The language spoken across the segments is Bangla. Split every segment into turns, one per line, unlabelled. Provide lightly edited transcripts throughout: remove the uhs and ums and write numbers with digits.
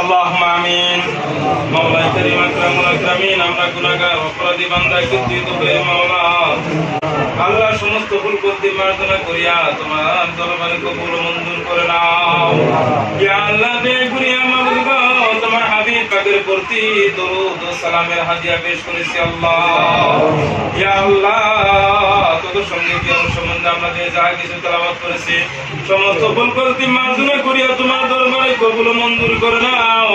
اللهم آمين مولاي كريم أكرم الأكرمين আমরা গুনাহগার অপরাধী বান্দা কৃতজ্ঞ হয়ে মাওলা আল্লাহ সমস্ত ভুল করতে মার্জনা করিয়া তোমার দরবারে কবুল মঞ্জুর করে নাও ইয়া আল্লাহ দয়া করিয়া মাবুদ গো তোমার হাবিব পাকের প্রতি দরুদ ও সালামের হাদিয়া পেশ করেছি আল্লাহ ইয়া আল্লাহ তোর সঙ্গে কি সম্বন্ধে আমরা যে যা কিছু তেলাওয়াত করেছি সমস্ত ভুল করতে মার্জনা করিয়া তোমার দরবারে কবুল মঞ্জুর করে নাও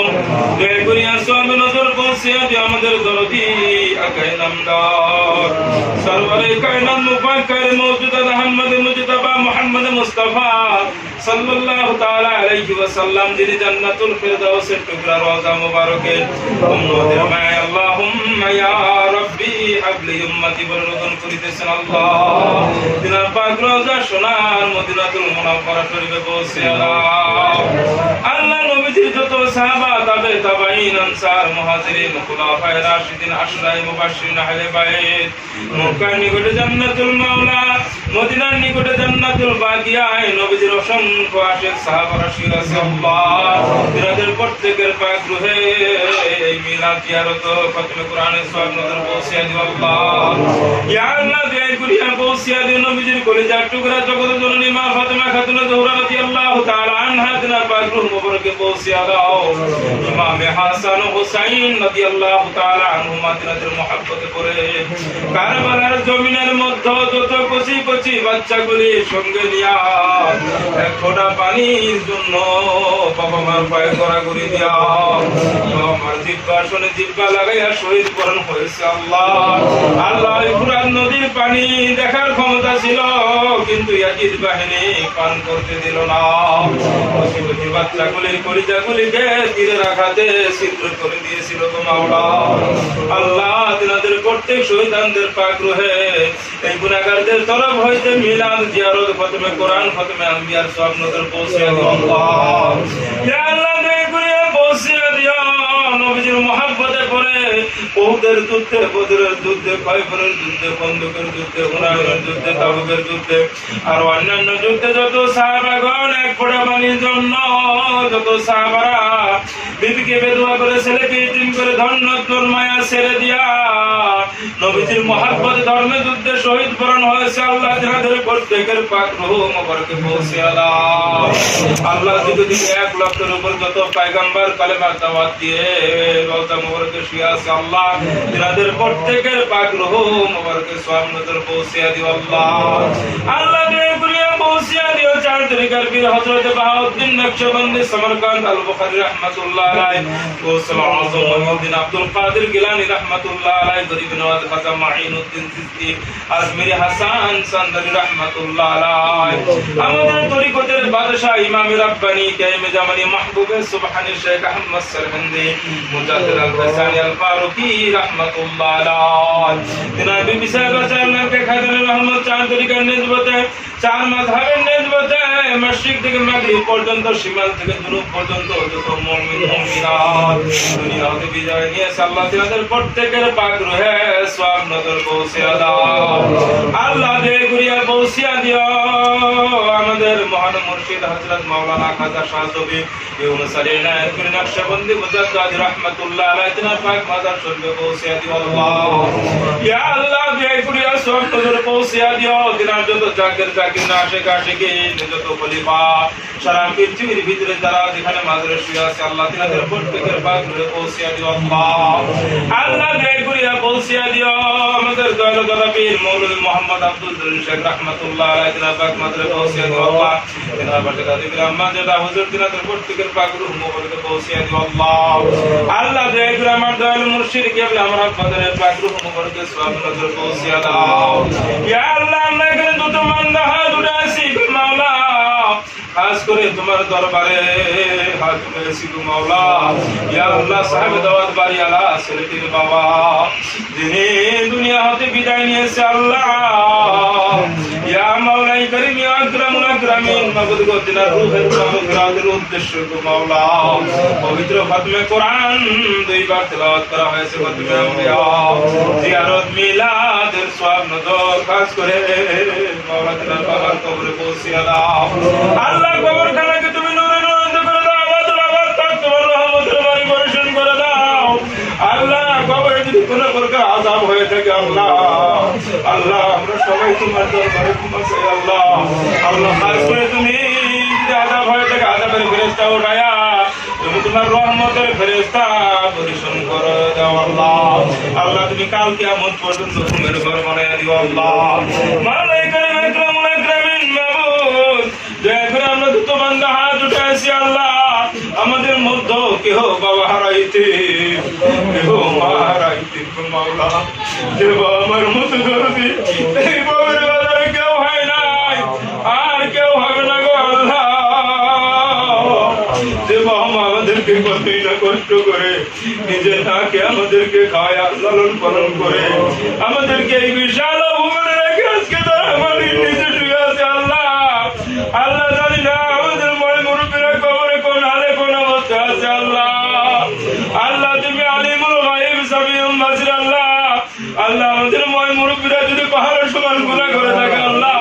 দয়া করিয়া সব নজর পৌঁছিয়া দিও আমাদের দরদি আকায়ে নামদার সরওয়ারে কায়নাত মুফাক্কার মওজুদা আহমদ মুজতবা মুহাম্মদ মুস্তাফা সাল্লাল্লাহু তাআলা আলাইহি ওয়াসাল্লাম যিনি জান্নাতুল ফিরদাউসের টুকরা রওজা মুবারকের উম্মতের মায় আল্লাহুম্মা ইয়া রাব্বি হাবলি উম্মতি বরদন করিতেছেন আল্লাহ দিনার পাক রওজা সোনার মদিনাতুল মুনাওয়ারা শরীফে পৌঁছে আল্লাহ নবীজির যত সাহাবা তাবে তাবাইন আনসার মুহাজিরিন খুলাফায়ে রাশিদিন আশরায়ে মুবাশশিরিন আহলে বাইত মক্কার নিকটে জান্নাতুল মাওলা মদিনার নিকটে জান্নাতুল বাকিয়ায় নবীজির অসংখ্য আশিক সাহাবারা শির আছে আল্লাহ তিনাদের প্রত্যেকের পাক রুহে এই মিলাদ জিয়ারত খতমে কোরআনের সওয়াব নজর পৌঁছিয়া দিও আল্লাহ ইয়া আল্লাহ দয়া করিয়া পৌঁছিয়া দিও নবীজির কলিজার টুকরা জগতের জননী মা ফাতেমা খাতুন জোহরা রাদিয়াল্লাহু তাআলা আনহা তিনার পাক রূহ মুবারকে পৌঁছিয়া দাও ইমাম হাসান ও হুসাইন রাদিয়াল্লাহু তাআলা আনহুমা তিনাদের মহব্বতে পড়ে কারবালার জমিনের মধ্যে যত কচি কচি বাচ্চাগুলি সঙ্গে নিয়া এক ফোঁটা পানির জন্য বাবা মার পায়ে গড়াগড়ি দিয়া বাবা মার জিহ্বা শুনে জিহ্বা লাগাইয়া শহীদ বরণ হয়েছে আল্লাহ আল্লাহ ফুরাত নদীর পানি দেখার ক্ষমতা ছিল কিন্তু ইয়াজিদ বাহিনী পান করতে দিল না কচি কচি বাচ্চাগুলির কলিজাগুলিকে তীরের আঘাতে ছিদ্র করে দিয়েছিল তো মাওলা আল্লাহ তিনাদের প্রত্যেক শহীদানদের পাক রুহে এই গুনাহগারদের তরফ হইতে মিলাদ জিয়ারত খতমে কোরআন খতমে আম্বিয়ার সওয়াব নজর পৌঁছিয়া দিও আল্লাহ ইয়া আল্লাহ দয়া করিয়া পৌঁছিয়া দিও নবীজির মহব্বতে পড়ে উহুদের যুদ্ধে বদরের যুদ্ধে খয়বরের যুদ্ধে খন্দকের যুদ্ধে হুনাইনের যুদ্ধে তাবুকের যুদ্ধে আর অন্যান্য যুদ্ধে যত সাহাবাগণ এক ফোঁটা পানির জন্য যত সাহাবারা বিবিকে বেদুয়া করে ছেলেকে ইতিম করে ধন্যর মায়া ছেড়ে দিয়া নবীজির মহব্বত ধর্মে যুদ্ধে শহীদ বরণ হয়েছে আল্লাহ তাদের প্রত্যেকের পাক রূহ মুবারকে পৌঁছে আল্লাহ যদি 1 লক্ষের উপর যত পয়গম্বর কালেমার দাওয়াত দিয়ে রওজা মুবারকে শুয়ে আছে আল্লাহ তাদের প্রত্যেকের পাক রূহ মুবারকে সওয়াব নজর পৌঁছে দিও আল্লাহ আল্লাহ দয়া করিয়া পৌঁছে দিও চার তরিকার পীর হযরত বাহাউদ্দিন নকশবন্দি সমরকান্দ আল বুখারী রাহমাতুল্লাহ আলাইহি গৌসুল আযম মুহিউদ্দিন আব্দুল কাদের গিলানী রাহমাতুল্লাহ আলাইহি গরিব নওয়াজ খাজা মাঈনুদ্দিন চিশতি আজমিরি হাসান সান্দালী রাহমাতুল্লাহ আলাইহি আমাদের তরিকতের বাদশা ইমাম রাব্বানি কায়েম জামানি মাহবুবে সুবহানী শেখ আহমদ সরহন্দি মুজাদ্দিদ আল হাসানি আল ফারুকি রাহমাতুল্লাহ আলাইহি তিনার বিবি সাহেবা চারনাকে খায়দার রহমত চার তরিকার নিসবতে চার মাযহাবের নিসবতে মশরিক থেকে মাগরিব পর্যন্ত শিমাল থেকে জুনুব পর্যন্ত যত মুমিন মুমিনাত দুনিয়াতে বিজয় নিয়ে আল্লাহ তাদের প্রত্যেকের পাক রুহে সওয়াব নজর পৌঁছে দাও আল্লাহ দয়া করিয়া পৌঁছে দিও আমাদের মহান মুর্শিদ হযরত মাওলানা খাজা শাহসবি ইউনুস আলী নায়কের নকশবন্দি মুজাদ্দিদ রাহমাতুল্লাহ আলাইহি তিনার পাক মাজার শরীফে পৌঁছে দিও আল্লাহ ইয়া আল্লাহ দয়া করিয়া সওয়াব নজর পৌঁছে দিও তিনার যত জাকির জাকির আশিক আশিকিন যত খলিফা সারা পৃথিবীর ভিতরে যারা যেখানে মাজারে শুয়ে আছে আল্লাহ তিনাদের প্রত্যেকের পাক রুহে পৌঁছে দিও আল্লাহ আল্লাহ দয়া করিয়া পৌঁছে দিও আমাদের দয়ালু দাদা পীর মৌলভী মোহাম্মদ আব্দুল জলিল শেখ রাহমাতুল্লাহ আলাইহি তিনার পাক মাজারে পৌঁছে দিও আল্লাহ তিনার পাশে দাদি ব্রাহ্মণ যেটা হুজুর তিনাদের প্রত্যেকের পাক রুহ মুবারকে পৌঁছে দিও আল্লাহ আল্লাহ দয়া করে আমার দয়ালু মুর্শিদ কেবল আমার বাজারের পাক রুহ মুবারকে সওয়াব নজর পৌঁছে দাও ইয়া আল্লাহ আমরা এখানে যত বান্দা হাত উঠাইছি মাওলা খাস করে তোমার দরবারে হাত তুলেছি গো মাওলা ইয়া আল্লাহ সাহেব দাওয়াত বাড়ি আলা ছেলেটির বাবা যিনি দুনিয়া হতে বিদায় নিয়েছে আল্লাহ ইয়া মাওলাই করিম ইয়া আকরামুল আকরামিন মাবুদ গো তিনার রূহের মাগফিরাতের উদ্দেশ্য গো মাওলা পবিত্র খতমে কোরআন 2 বার তেলাওয়াত করা হয়েছে খতমে আম্বিয়া জিয়ারত মিলাদের সওয়াব নজর খাস করে মাওলা তিনার বাবার কবরে পৌঁছে দাও আল্লাহ কবরখানাকে তুমি নূরে নূরান্বিত করে দাও আবাদ আবাদ তোমার রহমতের কোন প্রকার আযাব হয়ে থাকে আল্লাহ আল্লাহ আমরা সবাই তোমার দরবারে ক্ষমা চাই আল্লাহ আল্লাহ খাস করে তুমি যদি আযাব হয়ে থাকে আযাবের ফেরেশতা উঠায়া তুমি তোমার রহমতের ফেরেশতা পরিশোধন করে দাও আল্লাহ আল্লাহ তুমি কাল কিয়ামত পর্যন্ত ঘুমের ঘর বানায়া দিও আল্লাহ মালায়েকা ইকরামুল ইকরামিন মাবুদ দয়া করে আমরা দুটো বান্দা হাত উঠাইছি আল্লাহ আমাদের মধ্যে কেহ বাবা হারাইতে কেহ মা হারাইতে মাওলা যে বাবার মতো দরদি এই বাবার বাজারে কেউ হয় নাই আর কেউ হবে না গো আল্লাহ যে বাবা আমাদেরকে কতই না কষ্ট করে নিজে নাকে আমাদেরকে খায় লালন পালন করে আমাদেরকে এই বিশাল ভূমনে রেখে আজকে তারা আমাদের নিচে শুয়ে আছে আল্লাহ আল্লাহ জানি না আমাদের ময় মুরব্বীরা কবরে কোন হালে কোন অবস্থা আছে আল্লাহ আল্লাহ তুমি আলিমুল গায়ব সামিউল বাসির আল্লাহ আল্লাহ আমাদের ময় মুরব্বীরা যদি পাহাড়ের সমান গুনাহ করে থাকে আল্লাহ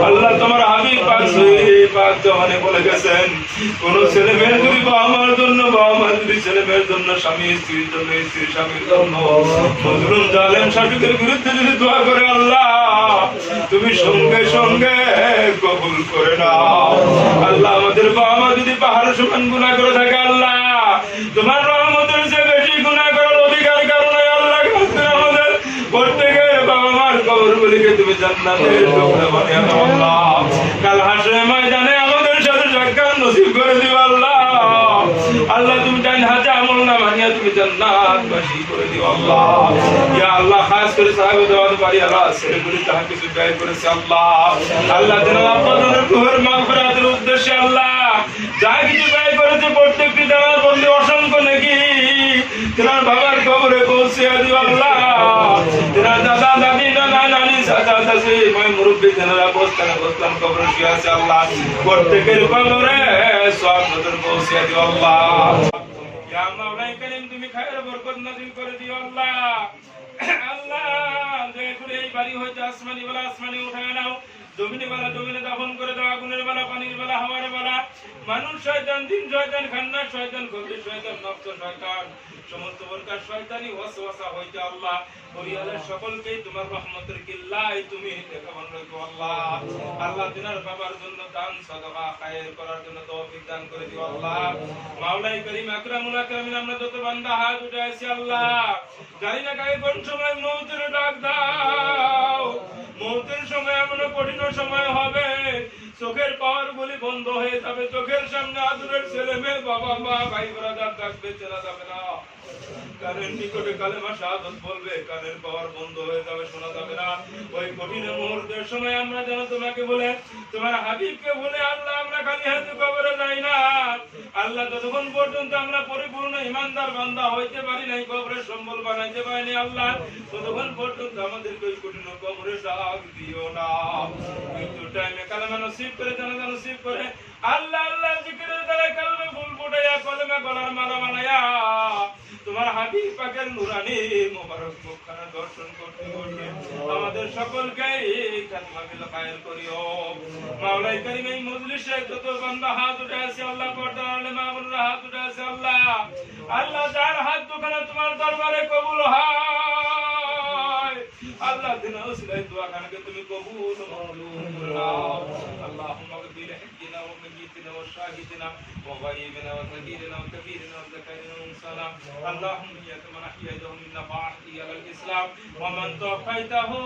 আল্লাহ তোমার হাবিব পাক সহিহ পাক জমানে বলে গেছেন কোন ছেলে মেয়ে যদি বাবা মার জন্য বাবা মা যদি ছেলে মেয়ের জন্য স্বামী স্ত্রীর জন্য স্ত্রী স্বামীর জন্য মজলুম জালেম শাসকের বিরুদ্ধে যদি দোয়া করে আল্লাহ তুমি সঙ্গে সঙ্গে কবুল করে নাও আল্লাহ আমাদের বাবা মা যদি পাহাড়ের সমান গুনাহ করে থাকে আল্লাহ তোমার রহমতের চেয়ে বেশি গুনাহ করার অধিকার কারণে আল্লাহ আমাদের প্রত্যেকের বাবা মার কবরগুলিকে তুমি জান্নাতের টুকরা বানিয়ে দাও আল্লাহ কাল হাসরের ময়দানে আমাদের সাথে সাক্ষাৎ নসিব করে দিও আল্লাহ আল্লাহ তুমি ডান হাতে আমল না বানিয়ে তুমি জান্নাতবাসী করে দিও আল্লাহ ইয়া আল্লাহ খাস করে সাহাবে দাওয়াত বাড়ি আল্লাহ ছেলেগুলি তাহা কিছু ব্যয় করেছে আল্লাহ আল্লাহ যেন আপনাদের রুহের মাগফিরাতের উদ্দেশ্যে আল্লাহ যা কিছু ব্যয় করেছে প্রত্যেকটি দেওয়ার বন্দী অসংখ্য নাকি তোমার বাবার কবরে পৌঁছে দিও আল্লাহ তোমার দাদা দাদি নানা নানি চাচা চাচি মই মুরব্বী যারা বস্তান কবরে শুয়ে আছে আল্লাহ প্রত্যেকের কবরে সওয়াব নজর পৌঁছে দিও আল্লাহ ইয়া মাওলাই করিম তুমি খায়ের বরকত নাযিল করে দিও আল্লাহ আল্লাহ দয়া করে এই বাড়ি হইতে আসমানি ওয়ালা আসমানি উঠায় নাও জমিনে বালা জমিনে দাফন করে দাও আগুনের বালা পানির বালা হাওয়ার বালা মানুষ শয়তান জিন শয়তান খান্নাস শয়তান কবির শয়তান নফস শয়তান সমস্ত প্রকার শয়তানি ওয়াসওয়াসা হইতে আল্লাহ পরিবারের সকলকেই তোমার রহমতের কিল্লায় তুমি দেখাবন রাখো আল্লাহ আল্লাহ দিনার বাবার জন্য দান সাদাকা খায়ের করার জন্য তৌফিক দান করে দিও আল্লাহ মাওলাই করিম আকরামুল আকরামিন আমরা যত বান্দা হাত উঠাইছি আল্লাহ জানি না কাকে কোন সময় মউতের ডাক দাও মউতের সময় এমন কঠিন সময় হবে চোখের পাওয়ার গুলি বন্ধ হয়ে যাবে চোখের সামনে আদুরের ছেলে মেয়ে বাবা মা ভাই ব্রাদার ডাকবে চেনা যাবে না কানের নিকটে কালেমা শাহাদাত বলবে কানের পাওয়ার বন্ধ হয়ে যাবে শোনা যাবে না ওই কঠিন মুহূর্তের সময় আমরা যেন তোমাকে বলে তোমার হাবিবকে বলে আল্লাহ আমরা খালি হাতে কবরে যাই না আল্লাহ যতক্ষণ পর্যন্ত আমরা পরিপূর্ণ ইমানদার বান্দা হইতে পারি নাই কবরের সম্বল বানাইতে পারিনি আল্লাহ ততক্ষণ পর্যন্ত আমাদেরকে ওই কঠিন কবরে ডাক দিও না মৃত্যুর টাইমে কালেমা নসিব করে জানাজা নসিব করে আল্লাহ আল্লাহ জিকিরের দ্বারা কলমে ফুল ফুটাইয়া কলমে গলার মালা বানাইয়া তোমার হাবিব পাকের নুরানি মোবারক মুখখানা দর্শন করতে করতে আমাদের সকলকে খাতমা বিল খায়ের করিও মাওলাই করিম এই মজলিসে যত বান্দা হাত উঠে আছে আল্লাহ পর্দার আলে মা বোনরা হাত উঠে আছে আল্লাহ আল্লাহ যার হাত দুখানা তোমার দরবারে কবুল হয় আল্লাহ দিন উসিলাই দোয়াখানাকে তুমি কবুল মঞ্জুর করে নাও আল্লাহুম্মা গফির হাজ্জিনা ওয়া মাইয়িতিনা ওয়া শাহিদিনা ওয়া গায়িবিনা ওয়া সাগীরিনা ওয়া কাবীরিনা ওয়া যাকারিনা ওয়া উনসানা আল্লাহুম্মা ইয়া মান আহইয়াতাহু মিন্না ফা'ahyi আলাল ইসলাম ওয়া মান তাওফাইতাহু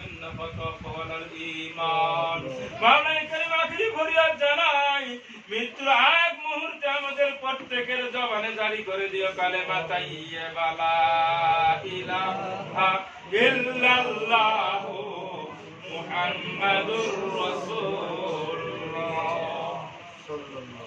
মিন্না ফাতাওফা আলাল ঈমান মাওলাই করিম আখিরি ফরিয়াদ জানাই মৃত্যুর আগ মুহূর্তে আমাদের প্রত্যেকের জবানে জারি করে দিও কালেমা তাইয়্যিবা লা ইলাহা ইল্লাল্লাহু মুহাম্মাদুর রাসূলুল্লাহ সাল্লাল্লাহু